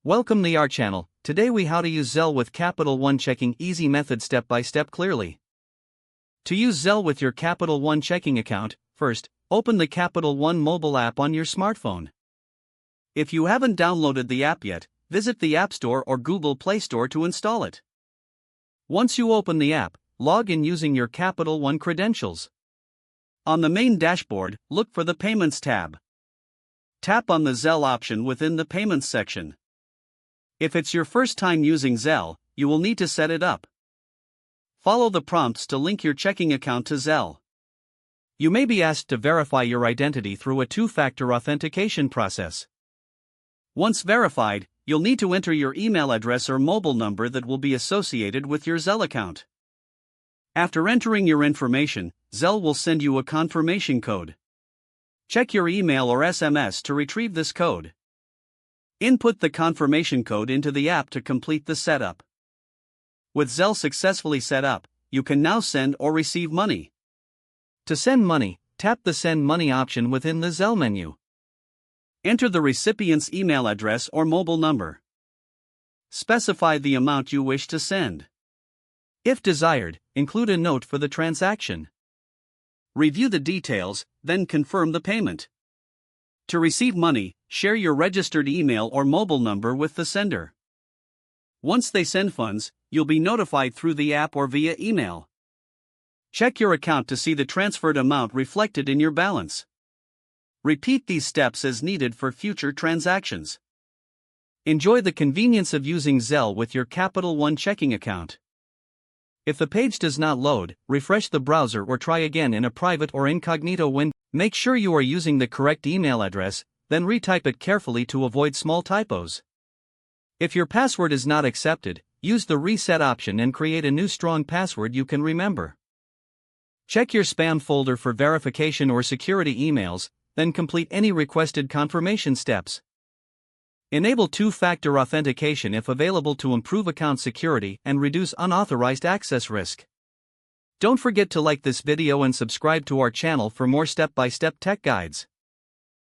Welcome to our channel. Today we how to use Zelle with Capital One checking easy method step by step clearly. To use Zelle with your Capital One checking account, first, open the Capital One mobile app on your smartphone. If you haven't downloaded the app yet, visit the App Store or Google Play Store to install it. Once you open the app, log in using your Capital One credentials. On the main dashboard, look for the Payments tab. Tap on the Zelle option within the Payments section. If it's your first time using Zelle, you will need to set it up. Follow the prompts to link your checking account to Zelle. You may be asked to verify your identity through a two-factor authentication process. Once verified, you'll need to enter your email address or mobile number that will be associated with your Zelle account. After entering your information, Zelle will send you a confirmation code. Check your email or SMS to retrieve this code. Input the confirmation code into the app to complete the setup. With Zelle successfully set up, you can now send or receive money. To send money, tap the Send Money option within the Zelle menu. Enter the recipient's email address or mobile number. Specify the amount you wish to send. If desired, include a note for the transaction. Review the details, then confirm the payment. To receive money, share your registered email or mobile number with the sender. Once they send funds, you'll be notified through the app or via email. Check your account to see the transferred amount reflected in your balance. Repeat these steps as needed for future transactions. Enjoy the convenience of using Zelle with your Capital One checking account. If the page does not load, refresh the browser or try again in a private or incognito window. Make sure you are using the correct email address, then retype it carefully to avoid small typos. If your password is not accepted, use the reset option and create a new strong password you can remember. Check your spam folder for verification or security emails, then complete any requested confirmation steps. Enable two-factor authentication if available to improve account security and reduce unauthorized access risk. Don't forget to like this video and subscribe to our channel for more step-by-step tech guides.